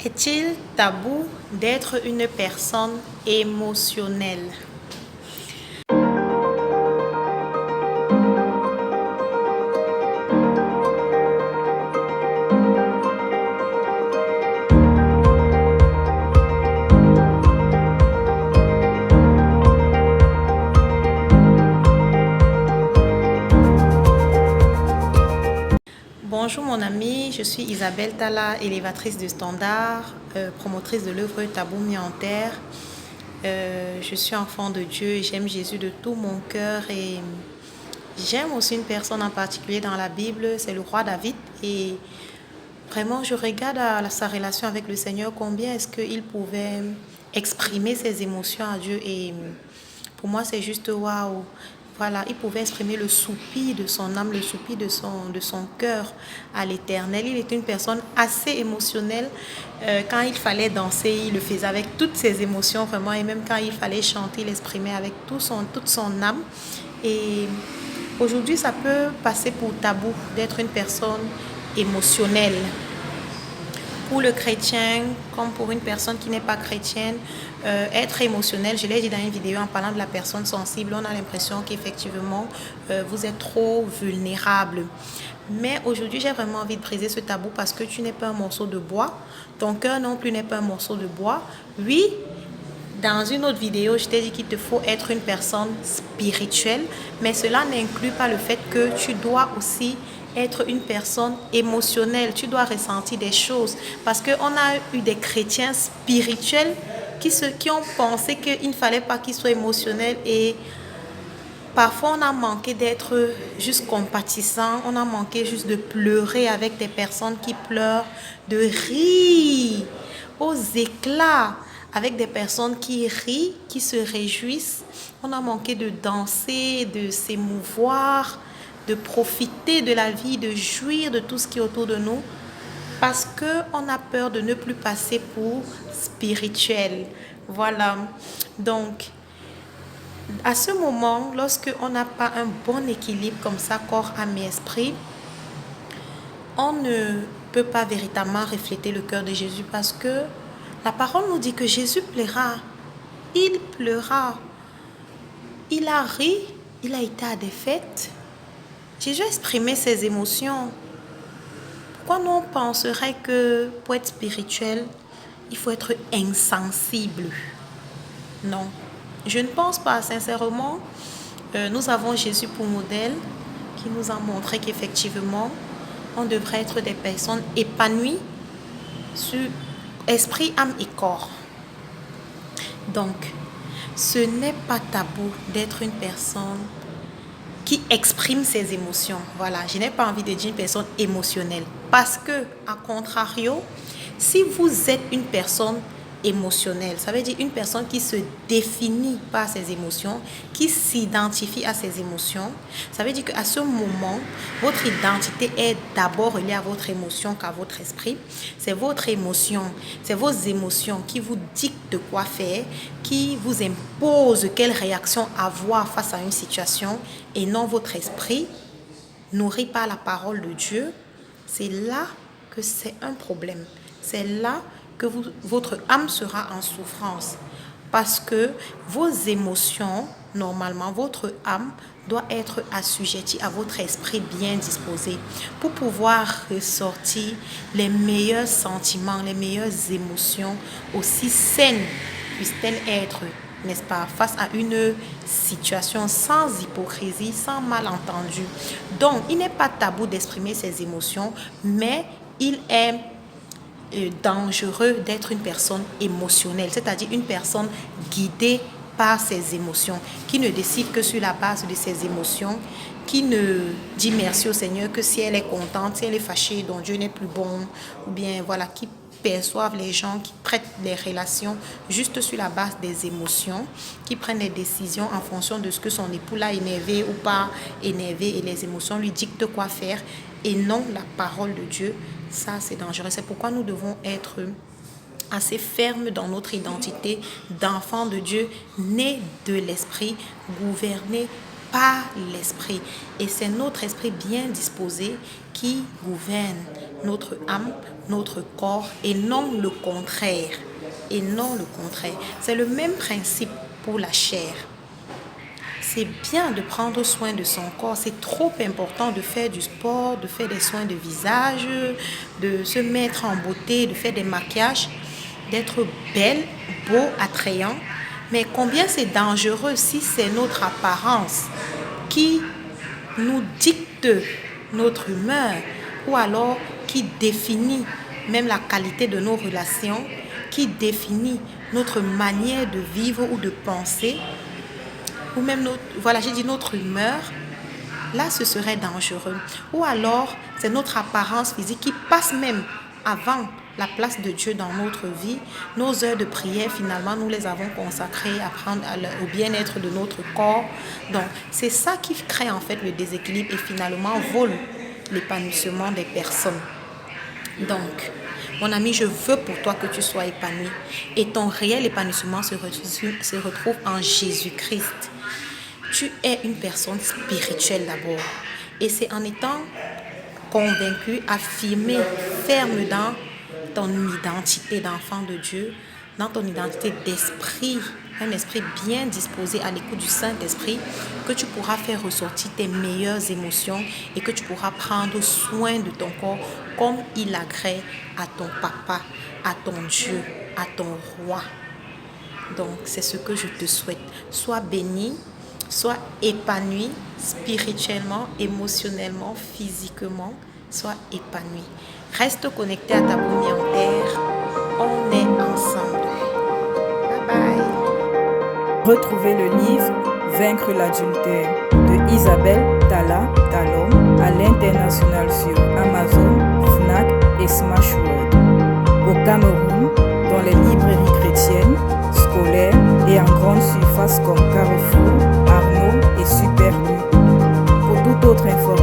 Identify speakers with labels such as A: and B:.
A: Est-il tabou d'être une personne émotionnelle? Bonjour mon ami, je suis Isabelle Tala, élévatrice de standard, promotrice de l'œuvre Tabou mis en terre. Je suis enfant de Dieu et j'aime Jésus de tout mon cœur et j'aime aussi une personne en particulier dans la Bible, c'est le roi David. Et vraiment, je regarde sa relation avec le Seigneur, combien est-ce qu'il pouvait exprimer ses émotions à Dieu. Et pour moi, c'est juste waouh. Voilà, il pouvait exprimer le soupir de son âme, le soupir de son cœur à l'Éternel. Il était une personne assez émotionnelle. Quand il fallait danser, il le faisait avec toutes ses émotions vraiment. Et même quand il fallait chanter, il exprimait avec toute son âme. Et aujourd'hui, ça peut passer pour tabou d'être une personne émotionnelle. Pour le chrétien, comme pour une personne qui n'est pas chrétienne, être émotionnel, je l'ai dit dans une vidéo en parlant de la personne sensible, on a l'impression qu'effectivement, vous êtes trop vulnérable. Mais aujourd'hui, j'ai vraiment envie de briser ce tabou parce que tu n'es pas un morceau de bois. Ton cœur non plus n'est pas un morceau de bois. Oui, dans une autre vidéo, je t'ai dit qu'il te faut être une personne spirituelle, mais cela n'inclut pas le fait que tu dois aussi être une personne émotionnelle. Tu dois ressentir des choses parce qu'on a eu des chrétiens spirituels qui ont pensé qu'il ne fallait pas qu'ils soient émotionnels et parfois on a manqué d'être juste compatissant, on a manqué juste de pleurer avec des personnes qui pleurent, de rire aux éclats avec des personnes qui rient, qui se réjouissent. On a manqué de danser, de s'émouvoir, de profiter de la vie, de jouir de tout ce qui est autour de nous parce qu'on a peur de ne plus passer pour spirituel. Voilà. Donc, à ce moment, lorsque on n'a pas un bon équilibre comme ça, corps, âme et esprit, on ne peut pas véritablement refléter le cœur de Jésus parce que la parole nous dit que Jésus pleura. Il pleura. Il a ri. Il a été à des fêtes. Jésus a exprimé ses émotions. Pourquoi nous on penserait que pour être spirituel, il faut être insensible? Non, je ne pense pas. Sincèrement, nous avons Jésus pour modèle qui nous a montré qu'effectivement, on devrait être des personnes épanouies sur esprit, âme et corps. Donc, ce n'est pas tabou d'être une personne qui exprime ses émotions. Voilà, je n'ai pas envie de dire une personne émotionnelle. Parce que, à contrario, si vous êtes une personne émotionnelle, ça veut dire une personne qui se définit par ses émotions, qui s'identifie à ses émotions, ça veut dire qu'à ce moment, votre identité est d'abord reliée à votre émotion qu'à votre esprit. C'est votre émotion, c'est vos émotions qui vous dictent de quoi faire, qui vous imposent quelle réaction avoir face à une situation et non votre esprit, nourri par la parole de Dieu. C'est là que c'est un problème. C'est là que votre âme sera en souffrance. Parce que vos émotions, normalement, votre âme doit être assujettie à votre esprit bien disposé pour pouvoir ressortir les meilleurs sentiments, les meilleures émotions, aussi saines puissent-elles être, n'est-ce pas, face à une situation sans hypocrisie, sans malentendu. Donc, il n'est pas tabou d'exprimer ses émotions, mais il est dangereux d'être une personne émotionnelle, c'est-à-dire une personne guidée par ses émotions, qui ne décide que sur la base de ses émotions, qui ne dit merci au Seigneur que si elle est contente, si elle est fâchée, donc Dieu n'est plus bon, ou bien voilà, qui perçoivent les gens, qui traitent les relations juste sur la base des émotions, qui prennent des décisions en fonction de ce que son époux l'a énervé ou pas énervé et les émotions lui dictent quoi faire et non la parole de Dieu. Ça, c'est dangereux. C'est pourquoi nous devons être assez fermes dans notre identité d'enfants de Dieu, nés de l'esprit, gouvernés par l'esprit. Et c'est notre esprit bien disposé qui gouverne notre âme, notre corps et non le contraire. Et non le contraire. C'est le même principe pour la chair. C'est bien de prendre soin de son corps. C'est trop important de faire du sport, de faire des soins de visage, de se mettre en beauté, de faire des maquillages, d'être belle, beau, attrayant. Mais combien c'est dangereux si c'est notre apparence qui nous dicte notre humeur ou alors qui définit même la qualité de nos relations, qui définit notre manière de vivre ou de penser, ou même notre humeur. Là, ce serait dangereux. Ou alors, c'est notre apparence physique qui passe même avant la place de Dieu dans notre vie. Nos heures de prière, finalement, nous les avons consacrées à prendre au bien-être de notre corps. Donc, c'est ça qui crée en fait le déséquilibre et finalement vole l'épanouissement des personnes. Donc, mon ami, je veux pour toi que tu sois épanoui. Et ton réel épanouissement se retrouve en Jésus-Christ. Tu es une personne spirituelle d'abord. Et c'est en étant convaincu, affirmé, ferme dans ton identité d'enfant de Dieu, dans ton identité d'esprit, un esprit bien disposé à l'écoute du Saint-Esprit, que tu pourras faire ressortir tes meilleures émotions et que tu pourras prendre soin de ton corps comme il agrée à ton papa, à ton Dieu, à ton roi. Donc, c'est ce que je te souhaite. Sois béni, sois épanoui spirituellement, émotionnellement, physiquement. Sois épanoui. Reste connecté à ta bougie en terre. On est ensemble. Bye bye.
B: Retrouvez le livre Vaincre l'adultère de Isabelle Talla Talom à l'international sur Amazon, Fnac et Smashworld. Au Cameroun, dans les librairies chrétiennes, scolaires et en grande surface comme Carrefour, Arnaud et Super U. Pour toute autre information,